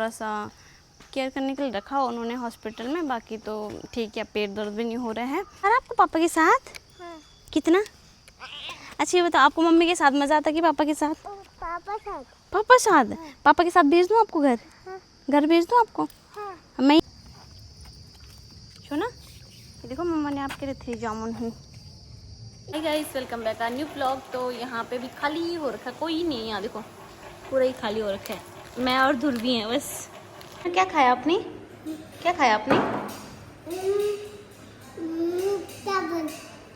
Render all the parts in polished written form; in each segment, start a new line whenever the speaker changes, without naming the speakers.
थोड़ा सा केयर करने के लिए रखा उन्होंने हॉस्पिटल में, बाकी तो ठीक है, पेट दर्द भी नहीं हो रहा है। और आपको पापा के साथ? हाँ। कितना? अच्छा ये बताओ, आपको मम्मी के साथ मज़ा आता कि पापा के साथ? पापा साथ। पापा साथ? हाँ। पापा के साथ भेज दूँ आपको घर? हाँ। घर भेज दूँ आपको? हाँ। मैं सुना, ये देखो मम्मा ने आपके लिए 3 जामुन है। हाय गाइस, वेलकम बैक आ न्यू ब्लॉग। तो यहाँ पे भी खाली हो रखा है, कोई नहीं है यहाँ, देखो पूरा ही खाली हो रखा है। मैं और ध्रुवी हैं बस। क्या खाया आपने? क्या खाया आपने?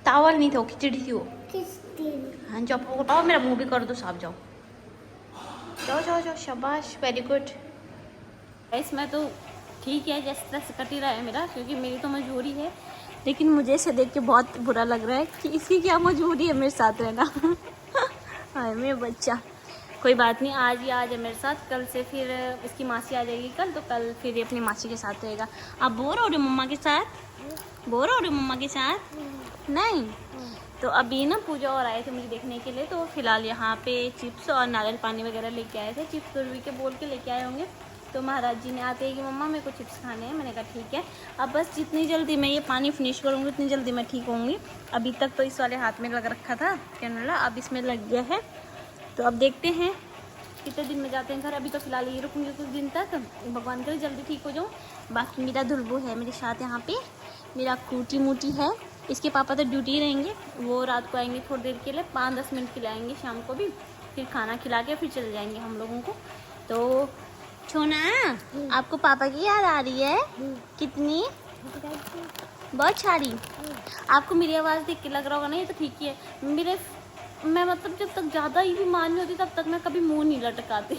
चावल नहीं था वो, खिचड़ी थी वो। हाँ जो आपको बताओ, मेरा मुंह भी कर दो साफ, जाओ जाओ जाओ जाओ, शाबाश, वेरी गुड। इसमें तो ठीक है, जिस तरह से कट ही रहा है मेरा, क्योंकि मेरी तो मजबूरी है, लेकिन मुझे इसे देख के बहुत बुरा लग रहा है कि इसकी क्या मजबूरी है मेरे साथ रहना। हाय मेरा बच्चा, कोई बात नहीं, आज ही आज है मेरे साथ, कल से फिर इसकी मासी आ जाएगी कल, तो कल फिर ये अपनी मासी के साथ रहेगा। आप बोर हो रहे हो मम्मा के साथ? बोर हो रहे हो मम्मा के साथ? नहीं। तो अभी ना पूजा और आए थे मुझे देखने के लिए, तो फिलहाल यहाँ पे चिप्स और नारियल पानी वगैरह लेके आए थे। चिप्स ध्रुवी के बोल के लेके आए होंगे, तो महाराज जी ने आते हैं कि मम्मा मेरे को चिप्स खाने हैं। मैंने कहा ठीक है, अब बस जितनी जल्दी मैं ये पानी फिनिश करूँगी उतनी जल्दी मैं ठीक होंगी। अभी तक तो इस वाले हाथ में लग रखा था कैनोला, अब इसमें लग गया है, तो अब देखते हैं कितने दिन में जाते हैं घर। अभी तो फिलहाल ये रुकूँगी कुछ दिन तक, भगवान करे जल्दी ठीक हो जाऊँ। बाकी मेरा धुलबू है मेरे साथ यहाँ पे, मेरा कूटी मूटी है। इसके पापा तो ड्यूटी रहेंगे, वो रात को आएंगे थोड़ी देर के लिए, 5-10 मिनट के लिए आएंगे, शाम को भी फिर खाना खिला के फिर चले जाएंगे हम लोगों को। तो छोना, आपको पापा की याद आ रही है? कितनी? बहुत सारी। आपको मेरी आवाज़ देख के लग रहा होगा ना ये तो ठीक ही है। मैं मतलब जब तक ज़्यादा ही बीमार नहीं होती तब तक मैं कभी मुंह नहीं लटकाती।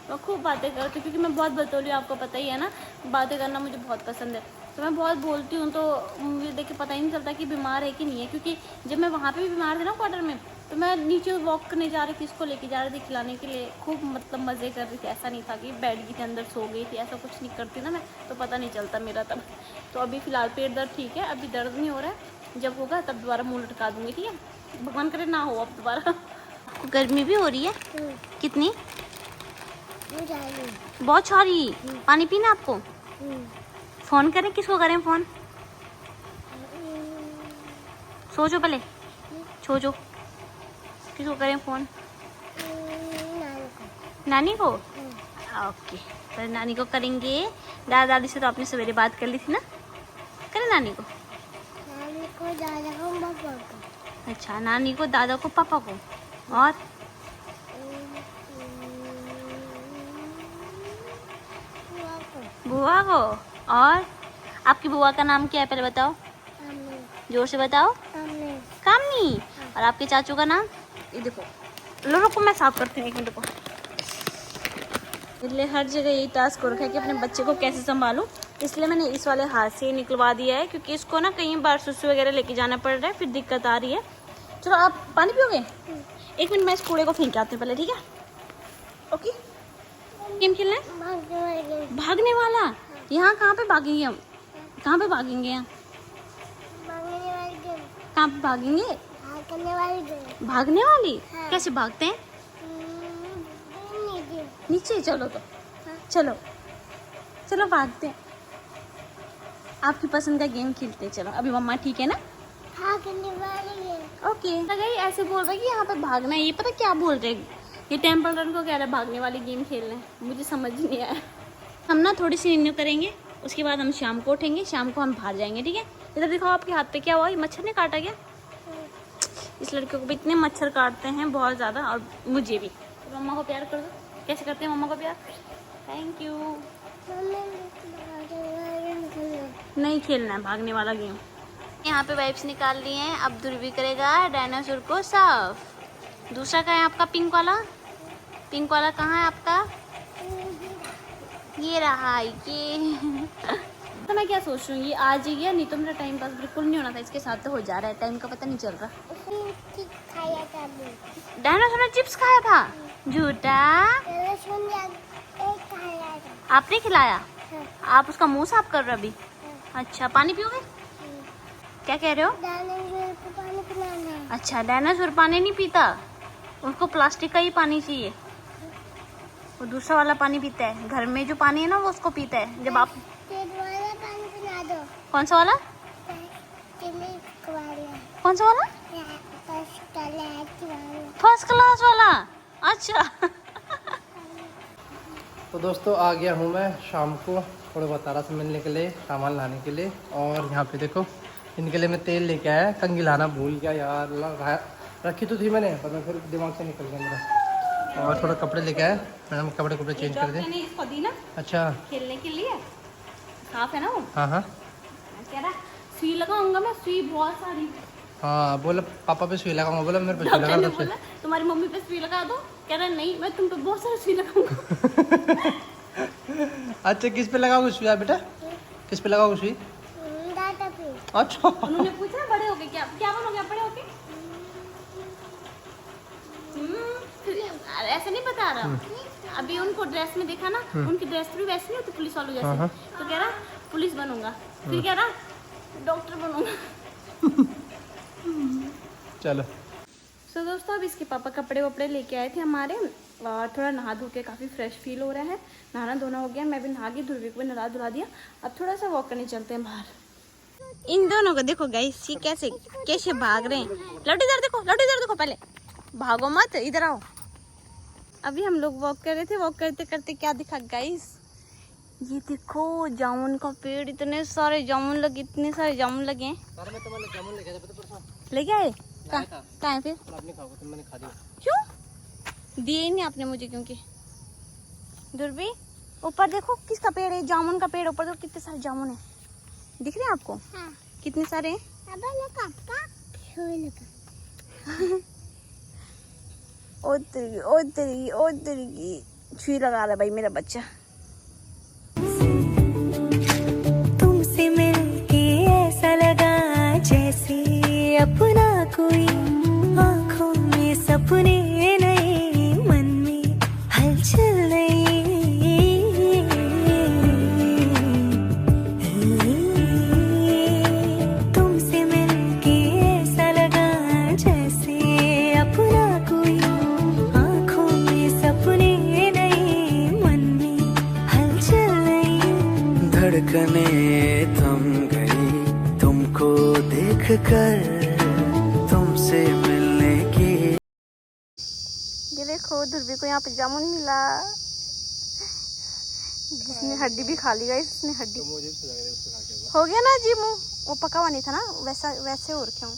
मैं खूब बातें करती हूँ, क्योंकि मैं बहुत बतौली, आपको पता ही है ना, बातें करना मुझे बहुत पसंद है, तो मैं बहुत बोलती हूँ। तो मुझे देख के पता ही नहीं चलता कि बीमार है कि नहीं है, क्योंकि जब मैं वहाँ पे भी बीमार थी ना क्वार्टर में, तो मैं नीचे वॉक करने जा रही थी, इसको लेके जा रही थी खिलाने के लिए, खूब मतलब मज़े कर रही थी। ऐसा नहीं था कि बेड के अंदर सो गई थी, ऐसा कुछ नहीं करती ना मैं, तो पता नहीं चलता मेरा तब। तो अभी फ़िलहाल पेट दर्द ठीक है, अभी दर्द नहीं हो रहा है, जब होगा तब दोबारा मुँह लटका दूँगी, ठीक है, भगवान करे ना हो अब दोबारा। गर्मी भी हो रही है? कितनी? बहुत सारी। पानी पीना आपको? फ़ोन करें? किसको करें फ़ोन? सोचो पहले, सोचो किसको करें फ़ोन? नानी को? ओके, तो नानी को करेंगे। दादा दादी से तो आपने सवेरे बात कर ली थी ना, करें नानी को? नानी को, दादा को, पापा को। अच्छा, नानी को, दादा को, पापा को, और बुआ को। और आपकी बुआ का नाम क्या है पहले बताओ, जोर से बताओ। कामनी। और आपके चाचू का नाम? ये देखो, लो रुको मैं साफ करती हूँ, एक मिनट को। इसलिए हर जगह यही टास्क हो रखा है कि अपने बच्चे को कैसे संभालूं, इसलिए मैंने इस वाले हाथ से निकलवा दिया है, क्योंकि इसको ना कई बार सुसु वगैरह लेके जाना पड़ रहा है, फिर दिक्कत आ रही है। चलो आप पानी पियोगे? 1 मिनट, मैं इस कूड़े को फेंक आती हूँ पहले, ठीक है? ओके। गेम खेलना है? भागने वाला? यहाँ कहाँ पे भागेंगे हम? कहाँ पे भागेंगे यहाँ? कहाँ पे भागेंगे? भागने वाली? हाँ। कैसे भागते हैं? नीचे चलो तो। हाँ। चलो चलो भागते हैं, आपकी पसंद का गेम खेलते हैं। चलो अभी मम्मा ठीक है ना? भागने वाली है। ओके। लगा ऐसे बोल रहे कि यहाँ पे भागना है, ये पता क्या बोल रहे, ये टेम्पल रन को कह रहे भागने वाली गेम खेलना है, मुझे समझ नहीं आया। हम ना थोड़ी सी नींद करेंगे, उसके बाद हम शाम को उठेंगे, शाम को हम बाहर जाएंगे, ठीक है? इधर दिखाओ आपके हाथ पे क्या हुआ, ये मच्छर ने काटा क्या? इस लड़के को भी इतने मच्छर काटते हैं बहुत ज़्यादा, और मुझे भी। तो मम्मा को प्यार कर दो। कैसे करते हैं मम्मा को प्यार? Thank you. नहीं खेलना है भागने वाला गेम। यहाँ पे वाइप्स निकाल लिए हैं, अब ध्रुवी करेगा डायनासोर को साफ। दूसरा कहाँ है आपका पिंक वाला? पिंक वाला कहाँ है आपका? ये रहा ये। तो मैं क्या सोच रही हूँ, ये आ जाइए, नहीं तो मेरा टाइम पास बिल्कुल नहीं होना था, इसके साथ तो हो जा रहा है, टाइम का पता नहीं चल रहा। डायनासोर ने चिप्स खाया था? झूठा। आपने खिलाया? हाँ। आप उसका मुंह साफ कर रहे हो अभी? हाँ। अच्छा, पानी पियोगे? क्या कह रहे हो? डायनासोर को पानी पिलाना है। अच्छा, डायनासोर पानी नहीं पीता, उनको प्लास्टिक का ही पानी चाहिए। वो दूसरा वाला पानी पीता है, घर में जो पानी है ना वो उसको पीता है। जब आप
पानी पिला दो।
कौन सा वाला? कौन सा वाला? फर्स्ट क्लास वाला। अच्छा।
तो दोस्तों आ गया हूँ मैं शाम को थोड़ा बहुत तारा से मिलने के लिए, सामान लाने के लिए। और यहाँ पे देखो इनके लिए मैं तेल लेके आया, कंघी लाना भूल गया यार, रखी तो थी मैंने पर मैं फिर दिमाग से निकल गया मेरा। और थोड़ा कपड़े लेके आया, मैडम कपड़े चेंज कर दे।
इसको दी ना
अच्छा
खेलने के लिए, साफ है ना वो।
हाँ हाँ
कह रहा सुई लगाऊंगा मैं, सुई बहुत सारी।
हाँ बोला पापा पे सुई लगाऊंगा, बोला मेरे पे सुई
डॉक्टर ने
लगा।
बोला तुम्हारी मम्मी पे सुई लगा दो, कह रहा नहीं मैं तुम पे बहुत सारी सुई लगाऊंगा।
अच्छा किस पे लगाओगे सुई बेटा, किस पे लगाओगे सुई? अच्छा
उन्होंने पूछा बड़े हो गए क्या क्या बनोगे बड़े हो गए? ऐसा नहीं बता रहा, अभी उनको ड्रेस में देखा ना, उनकी ड्रेस भी वैसी नहीं होती पुलिस वालों जैसे, तो कह रहा पुलिस बनूंगा, फिर कह रहा डॉक्टर बनूंगा।
चलो
सो दोस्तों अब इसके पापा कपड़े वपड़े लेके आए थे हमारे, और थोड़ा नहा धो के काफ़ी फ्रेश फील हो रहा है, नहाना धोना हो गया, मैं भी नहा गई, ध्रुवी को भी नहा धुला दिया। अब थोड़ा सा वॉक करने चलते हैं बाहर। इन दोनों को देखो गाइस, ये कैसे कैसे भाग रहे हैं। लौट इधर देखो, लौट इधर देखो, पहले भागो मत, इधर आओ। अभी हम लोग वॉक कर रहे थे, वॉक करते करते क्या दिखा गाइस, ये देखो जामुन का पेड़, इतने सारे जामुन लगे, इतने सारे जामुन लगे हैं। लेके आए कहाँ है फिर? क्यों दिए ही नहीं आपने मुझे? क्योंकि दुर्बी ऊपर देखो किसका पेड़ है, जामुन का पेड़, ऊपर देखो कितने सारे जामुन है, दिख रहे हैं आपको? हाँ। कितने सारे हैं? ओ तेरी छुई लगा रहा भाई मेरा बच्चा।
तुमसे मिलके ऐसा लगा जैसे अपना कोई, आँखों में सपने नए, मन में हलचल नई। तुमसे मिलके ऐसा लगा जैसे अपना कोई, आँखों में सपने नए, मन में हलचल नई। धड़कने थम गई तुमको देख कर, तुमसे मिलने की।
ये देखो ध्रुवी को यहाँ पे जामुन मिला, जिसने हड्डी भी खा ली गाइस, इसने हड्डी हो गया ना जी मुँह, वो पका हुआ नहीं था ना, वैसा वैसे हो रखे हूँ।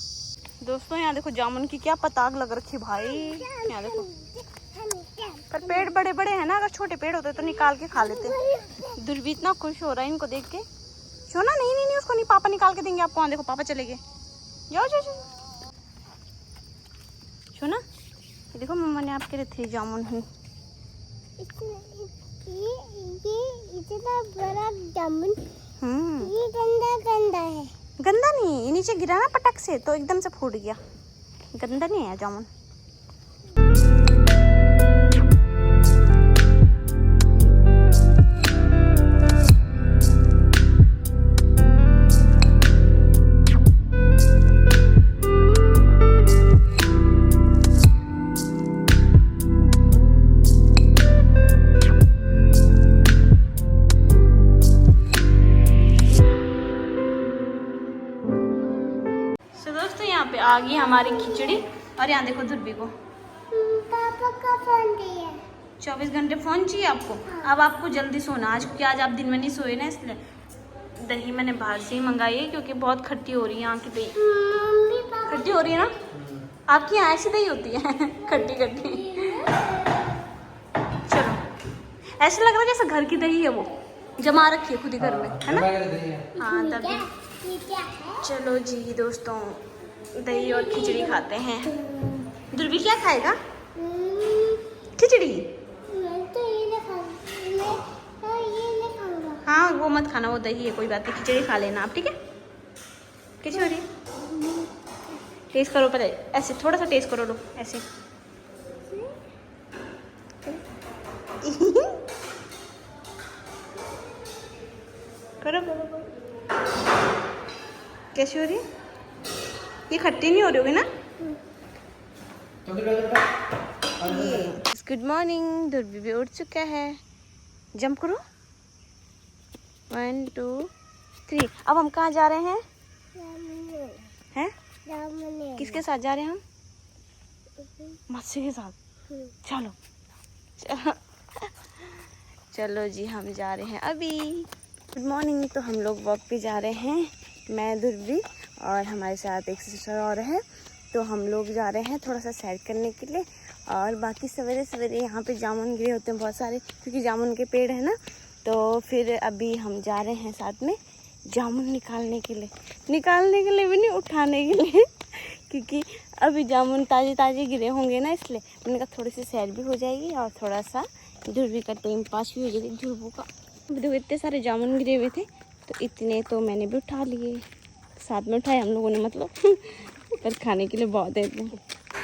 दोस्तों यहाँ देखो जामुन की क्या पताग लग रखी भाई, यहाँ देखो। पर पेड़ बड़े बड़े हैं ना, अगर छोटे पेड़ होते तो निकाल के खा लेते। ध्रुवी इतना खुश हो रहा है इनको देख के। सोना नहीं नहीं नहीं, उसको नहीं, पापा निकाल के देंगे आपको। वहाँ देखो पापा चले गए, जाओ जाओ जाओ। सोना ये देखो मम्मा ने आपके लिए 3 जामुन है।
ये इतना बड़ा जामुन, ये गंदा गंदा है।
गंदा नहीं, ये नीचे गिरा ना पटक से तो एकदम से फूट गया, गंदा नहीं है जामुन। आ गई हमारी खिचड़ी, और यहाँ देखो ध्रुवी को
पापा का फोन दिया।
24 घंटे फोन चाहिए आपको। अब आपको जल्दी सोना आज, क्योंकि आज आप दिन में नहीं सोए ना, इसलिए दही मैंने बाहर से ही मंगाई है, क्योंकि बहुत खट्टी हो रही है यहाँ की दही। खट्टी हो रही है ना, आपकी यहाँ ऐसी दही होती है खट्टी खट्टी। चलो ऐसा लग रहा है जैसे घर की दही है, वो जमा रखी है खुद ही घर में, है ना? हाँ तभी। चलो जी दोस्तों दही और खिचड़ी खाते हैं। ध्रुवी क्या खाएगा? खिचड़ी?
तो ये नहीं खाऊंगा।
हाँ वो मत खाना, वो दही है, कोई बात नहीं, खिचड़ी खा लेना आप, ठीक है? कैसी हो रही है? टेस्ट करो पहले, ऐसे थोड़ा सा टेस्ट करो, लो ऐसे। करो करो। कैसी हो रही है? ये खट्टी नहीं हो रही होगी ना? ये गुड मॉर्निंग। ध्रुवी भी उठ चुका है। जंप करो। 1 2 3। अब हम कहाँ जा रहे हैं? हैं? किसके साथ जा रहे हैं हम? मस्सी के साथ। चलो चलो चलो जी, हम जा रहे हैं अभी। Good morning. तो हम लोग वॉक पे जा रहे हैं, मैं, ध्रुवी और हमारे साथ एक सिस्टर और है। तो हम लोग जा रहे हैं थोड़ा सा सैर करने के लिए। और बाकी सवेरे सवेरे यहाँ पे जामुन गिरे होते हैं बहुत सारे, क्योंकि जामुन के पेड़ है ना। तो फिर अभी हम जा रहे हैं साथ में जामुन निकालने के लिए भी नहीं, उठाने के लिए क्योंकि अभी जामुन ताज़े ताज़े गिरे होंगे ना, इसलिए मैंने कहा थोड़ी सी सैर भी हो जाएगी और थोड़ा सा ध्रुवी का टाइम पास भी हो जाएगी। ध्रुवों का देखो इतने सारे जामुन गिरे हुए थे, तो इतने तो मैंने भी उठा लिए, साथ में उठाए हम लोगों ने, मतलब पर खाने के लिए बहुत है इतने।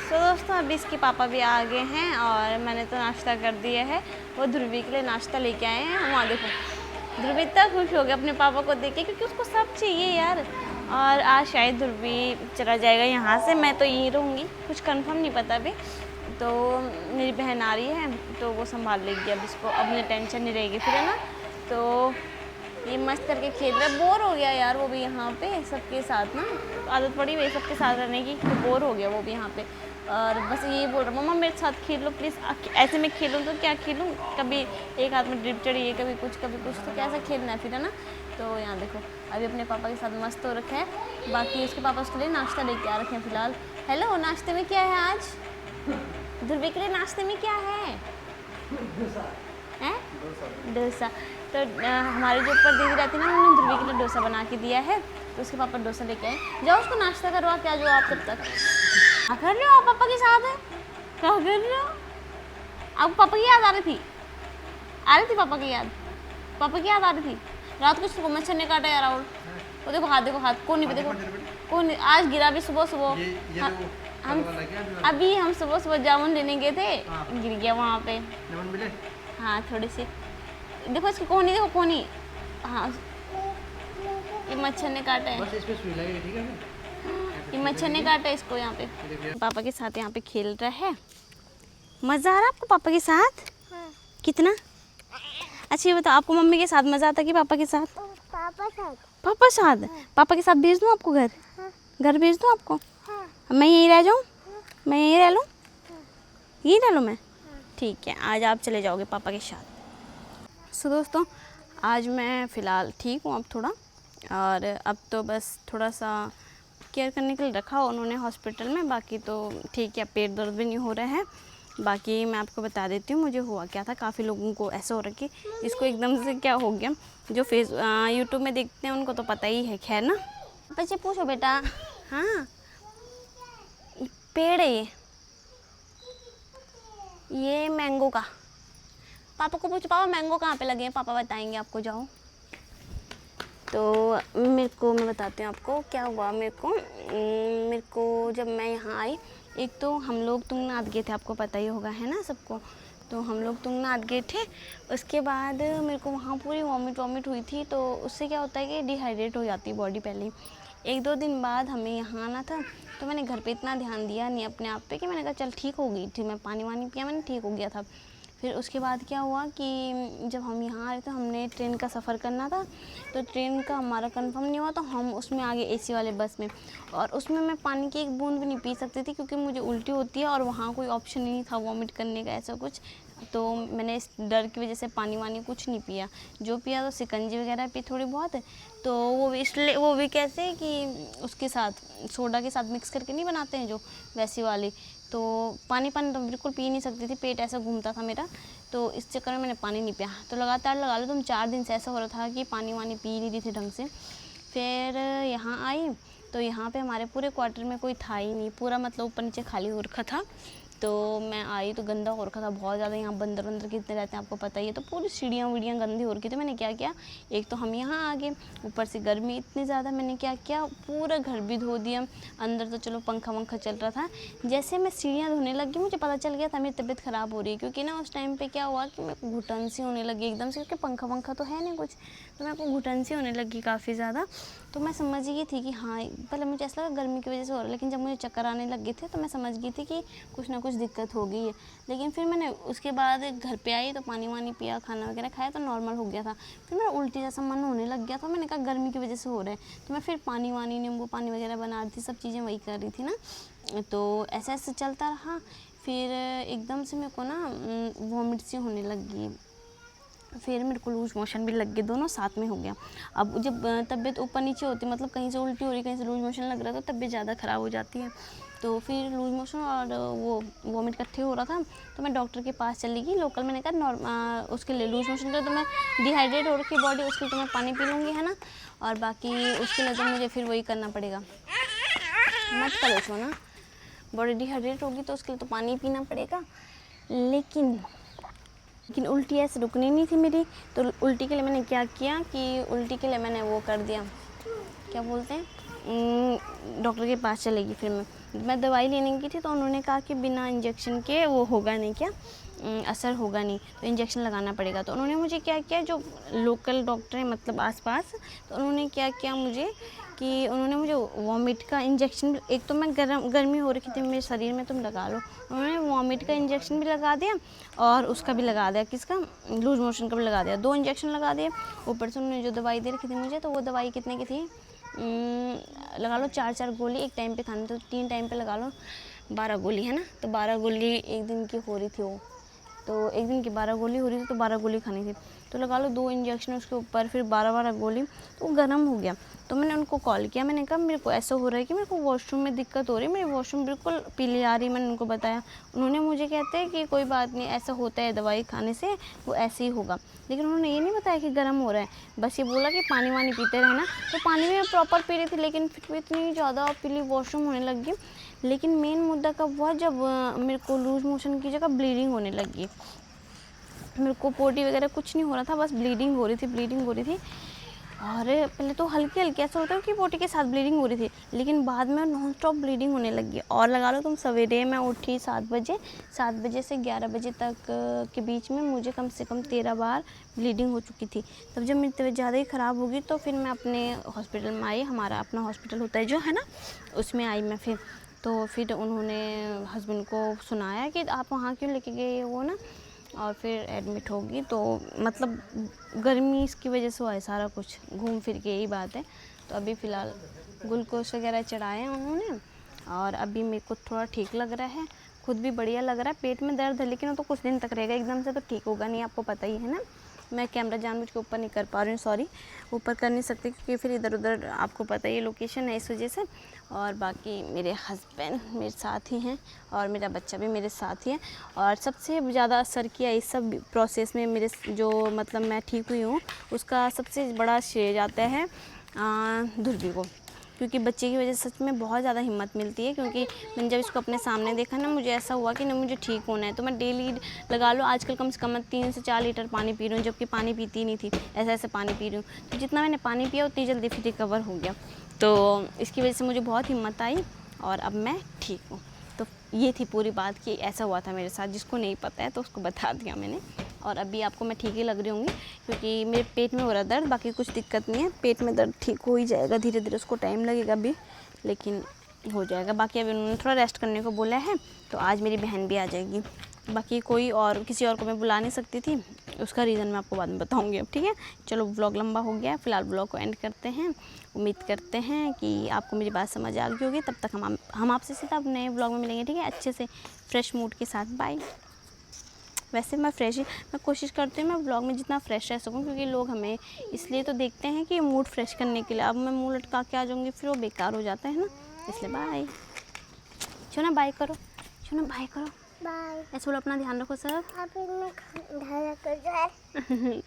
तो दोस्तों अभी इसके पापा भी आ गए हैं और मैंने तो नाश्ता कर दिया है। वो ध्रुवी के लिए नाश्ता लेके आए हैं। वहाँ देखो ध्रुवी इतना खुश हो गया अपने पापा को देख के, क्योंकि उसको सब चाहिए यार। और आज शायद ध्रुवी चला जाएगा यहाँ से, मैं तो यहीं रहूँगी, कुछ कंफर्म नहीं पता अभी। तो मेरी बहन आ रही है तो वो संभाल लेगी अब इसको, अब मुझे टेंशन नहीं रहेगी फिर, है ना। तो ये मस्त करके खेल रहा है। बोर हो गया यार वो भी यहाँ पे सबके साथ ना, आदत पड़ी हुई सबके साथ रहने की, तो बोर हो गया वो भी यहाँ पे। और बस यही बोल रहा, मम्मा मेरे साथ खेल लो प्लीज़। ऐसे में खेलूँ तो क्या खेलूँ, कभी एक हाथ में ड्रिप चढ़ी है, कभी कुछ, तो कैसा खेलना है फिर, है ना। तो यहाँ देखो अभी अपने पापा के साथ मस्त हो रखा है। बाकी उसके पापा उसके लिए नाश्ता लेके आ रखे हैं फ़िलहाल। हेलो, नाश्ते में क्या है आज? ध्रुवी के लिए नाश्ते में क्या है? डोसा। तो हमारे जो ऊपर दीदी रहती है ना, उन्होंने ध्रुवी के लिए डोसा बना के दिया है, तो उसके पापा डोसा लेके आए। जाओ उसको नाश्ता करवा के आ जाओ आप तब तक। क्या कर रहे हो आप पापा के साथ? है क्या कर रहे हो? आपको पापा की याद आ रही थी? पापा की याद आ रही थी? रात को उसको मच्छर ने काटा यार। और वो देखो हाथ कौन नहीं, देखो कौन आज गिरा भी सुबह। हम सुबह जामुन लेने गए थे, गिर गया वहाँ पे। हाँ थोड़ी सी देखो, इसकी कोहनी देखो, कोहनी। हाँ ये मच्छर ने काटा है,
बस इस पे सुई लगेगी, ठीक है।
ये मच्छर ने काटा है इसको यहाँ पे। पापा के साथ यहाँ पे खेल रहा है। मज़ा आ रहा है आपको पापा के साथ?
हाँ।
कितना? अच्छा ये बताओ, आपको मम्मी के साथ मज़ा आता कि पापा के साथ?
पापा साथ।
पापा साथ? पापा के साथ भेज दूँ आपको घर?
हाँ।
घर भेज दूँ आपको?
हाँ।
मैं यहीं रह जाऊँ? मैं यहीं रह लूँ?
हाँ।
यहीं रह लूँ मैं? ठीक है, आज आप चले जाओगे पापा के साथ। सो दोस्तों आज मैं फ़िलहाल ठीक हूँ अब थोड़ा, और अब तो बस थोड़ा सा केयर करने के लिए रखा उन्होंने हॉस्पिटल में। बाकी तो ठीक है, पेट दर्द भी नहीं हो रहा है। बाकी मैं आपको बता देती हूँ मुझे हुआ क्या था। काफ़ी लोगों को ऐसा हो रहा है कि इसको एकदम से क्या हो गया, जो यूट्यूब में देखते हैं उनको तो पता ही है, खैर ना। बच्चे पूछो बेटा। हाँ पेड़ है ये मैंगो का। पापा को पूछो, पापा मैंगो कहाँ पे लगे हैं, पापा बताएंगे आपको, जाओ। तो मैं बताती हूँ आपको क्या हुआ। मेरे को जब मैं यहाँ आई, एक तो हम लोग तुंगनाथ गए थे, आपको पता ही होगा, है ना सबको। तो हम लोग तुंगनाथ गए थे, उसके बाद मेरे को वहाँ पूरी वॉमिट हुई थी। तो उससे क्या होता है कि डिहाइड्रेट हो जाती है बॉडी पहले ही। 1-2 दिन बाद हमें यहाँ आना था, तो मैंने घर पे इतना ध्यान दिया नहीं अपने आप पे, कि मैंने कहा चल ठीक हो गई थी, मैं पानी वानी पिया, मैंने ठीक हो गया था। फिर उसके बाद क्या हुआ कि जब हम यहाँ आए तो हमने ट्रेन का सफ़र करना था, तो ट्रेन का हमारा कंफर्म नहीं हुआ, तो हम उसमें आ गए एसी वाले बस में। और उसमें मैं पानी की एक बूंद भी नहीं पी सकती थी, क्योंकि मुझे उल्टी होती है और वहाँ कोई ऑप्शन नहीं था वॉमिट करने का, ऐसा कुछ। तो मैंने इस डर की वजह से पानी वानी कुछ नहीं पिया। जो पिया तो शिकंजी वगैरह पी थोड़ी बहुत। तो वो भी कैसे कि उसके साथ सोडा के साथ मिक्स करके नहीं बनाते हैं जो, वैसी वाली। तो पानी तो बिल्कुल पी नहीं सकती थी, पेट ऐसा घूमता था मेरा। तो इस चक्कर में मैंने पानी नहीं पिया। तो लगातार लगा लो तुम 4 दिन से ऐसा हो रहा था कि पानी वानी पी नहीं रही थी ढंग से। फिर यहाँ आई तो यहाँ पे हमारे पूरे क्वार्टर में कोई था ही नहीं, पूरा मतलब ऊपर नीचे खाली हो रखा था। तो मैं आई तो गंदा हो रखा था बहुत ज़्यादा, यहाँ बंदर वंदर कितने रहते हैं आपको पता ही है। तो पूरी सीढ़ियाँ वीढ़ियाँ गंदी हो रखी थी। मैंने क्या किया, एक तो हम यहाँ आ गए, ऊपर से गर्मी इतनी ज़्यादा, मैंने क्या किया पूरा घर भी धो दिया। अंदर तो चलो पंखा वंखा चल रहा था। जैसे मैं सीढ़ियाँ धोने लगी मुझे पता चल गया था मेरी तबीयत ख़राब हो रही है, क्योंकि ना उस टाइम पर क्या हुआ कि मेरे को घुटन सी होने लगी एकदम से, क्योंकि पंखा वंखा तो है नहीं कुछ, तो मेरे को घुटन सी होने लगी काफ़ी ज़्यादा। तो मैं समझ गई थी कि हाँ, पहले मुझे ऐसा लगा गर्मी की वजह से हो रहा है, लेकिन जब मुझे चक्कर आने लगे थे तो मैं समझ गई थी कि कुछ ना कुछ दिक्कत हो गई है। लेकिन फिर मैंने उसके बाद घर पे आई तो पानी वानी पिया, खाना वगैरह खाया तो नॉर्मल हो गया था। फिर मेरा उल्टी जैसा मन होने लग गया था, मैंने कहा गर्मी की वजह से हो रहा है। तो मैं फिर पानी वानी, नींबू पानी वगैरह बना रही थी, सब चीज़ें वही कर रही थी ना। तो ऐसे ऐसे चलता रहा। फिर एकदम से मेरे को ना वॉमिट सी होने लग गई, फिर मेरे को लूज मोशन भी लग गए, दोनों साथ में हो गया। अब जब तबीयत ऊपर नीचे होती, मतलब कहीं से उल्टी हो रही, कहीं से लूज मोशन लग रहा था, तो तबीयत ज़्यादा ख़राब हो जाती है। तो फिर लूज मोशन और वो वॉमिट इकट्ठे हो रहा था, तो मैं डॉक्टर के पास चली गई लोकल। मैंने कहा उसके लिए लूज मोशन के लिए तो मैं डिहाइड्रेट हो रखी बॉडी, उसके लिए तो मैं पानी पी लूँगी, है ना, और बाकी उसके लिए तो मुझे फिर वही करना पड़ेगा। मत करो सोना, बॉडी डिहाइड्रेट होगी तो उसके लिए तो पानी पीना पड़ेगा। लेकिन उल्टी ऐसे रुकनी नहीं थी मेरी, तो उल्टी के लिए मैंने क्या किया कि उल्टी के लिए मैंने वो कर दिया, क्या बोलते हैं, डॉक्टर के पास चलेगी। फिर मैं दवाई लेने की थी, तो उन्होंने कहा कि बिना इंजेक्शन के वो होगा नहीं, क्या असर होगा नहीं, तो इंजेक्शन लगाना पड़ेगा। तो उन्होंने मुझे क्या किया, जो लोकल डॉक्टर हैं मतलब आसपास, तो उन्होंने क्या किया मुझे कि उन्होंने मुझे वॉमिट का इंजेक्शन, एक तो मैं गर्मी हो रखी थी मेरे शरीर में, तुम लगा लो, उन्होंने वॉमिट का इंजेक्शन भी लगा दिया और उसका भी लगा दिया, किसका, लूज मोशन का भी लगा दिया, 2 इंजेक्शन लगा दिए। ऊपर से उन्होंने जो दवाई दे रखी थी मुझे, तो वो दवाई कितने की थी, लगा लो 4 गोली एक टाइम पे खानी, तो 3 टाइम पे लगा लो 12 गोली, है ना। तो 12 गोली एक दिन की हो रही थी वो, तो एक दिन की 12 गोली हो रही थी, तो 12 गोली खानी थी, तो लगा लो 2 इंजेक्शन उसके ऊपर, फिर 12 गोली, तो वो गर्म हो गया। तो मैंने उनको कॉल किया, मैंने कहा मेरे को ऐसा हो रहा है कि मेरे को वॉशरूम में दिक्कत हो रही है, मेरी वॉशरूम बिल्कुल पीली आ रही है। मैंने उनको बताया, उन्होंने मुझे कहते हैं कि कोई बात नहीं, ऐसा होता है, दवाई खाने से वो ऐसे ही होगा। लेकिन उन्होंने ये नहीं बताया कि गर्म हो रहा है, बस ये बोला कि पानी वानी पीते रहना। तो पानी भी मैं प्रॉपर पी रही थी, लेकिन फिर भी इतनी ज़्यादा पीली वॉशरूम होने लग गई। लेकिन मेन मुद्दा कब हुआ, जब मेरे को लूज मोशन की जगह ब्लीडिंग होने लगी। मेरे को पोटी वगैरह कुछ नहीं हो रहा था, बस ब्लीडिंग हो रही थी। और पहले तो हल्की हल्की ऐसा होता है कि पोटी के साथ ब्लीडिंग हो रही थी, लेकिन बाद में नॉन स्टॉप ब्लीडिंग होने लगी। और लगा लो तुम, सवेरे मैं उठी 7 बजे से 11 बजे तक के बीच में मुझे कम से कम 13 बार ब्लीडिंग हो चुकी थी। तब जब मेरी तबीयत ज़्यादा ही ख़राब होगी, तो फिर मैं अपने हॉस्पिटल में आई, हमारा अपना हॉस्पिटल होता है जो, है ना, उसमें आई मैं। फिर उन्होंने हस्बैंड को सुनाया कि आप वहाँ क्यों लेके गए वो ना, और फिर एडमिट होगी। तो मतलब गर्मी इसकी वजह से हुआ है सारा कुछ, घूम फिर के यही बात है। तो अभी फ़िलहाल ग्लूकोज वगैरह चढ़ाए हैं उन्होंने, और अभी मेरे को थोड़ा ठीक लग रहा है, खुद भी बढ़िया लग रहा है। पेट में दर्द है, लेकिन वो तो कुछ दिन तक रहेगा, एकदम से तो ठीक होगा नहीं, आपको पता ही है ना। मैं कैमरा जानबूझ के ऊपर नहीं कर पा रही हूँ, सॉरी, ऊपर कर नहीं सकती क्योंकि फिर इधर उधर आपको पता ही है लोकेशन है, इस वजह से। और बाकी मेरे हस्बैंड मेरे साथ ही हैं, और मेरा बच्चा भी मेरे साथ ही है। और सबसे ज़्यादा असर किया इस सब प्रोसेस में मेरे, जो मतलब मैं ठीक हुई हूँ, उसका सबसे बड़ा श्रेय जाता है ध्रुवी को, क्योंकि बच्चे की वजह से सच में बहुत ज़्यादा हिम्मत मिलती है। क्योंकि मैंने जब इसको अपने सामने देखा ना, मुझे ऐसा हुआ कि ना मुझे ठीक होना है। तो मैं डेली लगा लो आजकल कम से कम 3 से 4 लीटर पानी पी रही हूँ, जबकि पानी पीती ही नहीं थी, ऐसे पानी पी रही हूँ। तो जितना मैंने पानी पिया उतनी जल्दी फिर रिकवर हो गया। तो इसकी वजह से मुझे बहुत हिम्मत आई और अब मैं ठीक हूँ। तो ये थी पूरी बात कि ऐसा हुआ था मेरे साथ, जिसको नहीं पता है तो उसको बता दिया मैंने। और अभी आपको मैं ठीक ही लग रही होंगी, क्योंकि मेरे पेट में हो रहा दर्द, बाकी कुछ दिक्कत नहीं है। पेट में दर्द ठीक हो ही जाएगा धीरे धीरे, उसको टाइम लगेगा अभी, लेकिन हो जाएगा। बाकी अभी उन्होंने थोड़ा रेस्ट करने को बोला है, तो आज मेरी बहन भी आ जाएगी। बाकी कोई और, किसी और को मैं बुला नहीं सकती थी, उसका रीज़न मैं आपको बाद में बताऊंगी अब, ठीक है। चलो व्लॉग लंबा हो गया, फ़िलहाल व्लॉग को एंड करते हैं। उम्मीद करते हैं कि आपको मेरी बात समझ आ गई होगी। तब तक हम आपसे सीधा नए व्लॉग में मिलेंगे, ठीक है, अच्छे से फ्रेश मूड के साथ। बाय। वैसे मैं कोशिश करती हूँ मैं व्लॉग में जितना फ्रेश रह सकूँ, क्योंकि लोग हमें इसलिए तो देखते हैं कि मूड फ्रेश करने के लिए। अब मैं मुँह लटका के आ जाऊँगी फिर वो बेकार हो जाता है ना, इसलिए बाय। चलो ना बाय करो, चलो ना बाय करो,
बाय।
ऐसे बोलो अपना ध्यान रखो सब।
आप ध्यान रखो।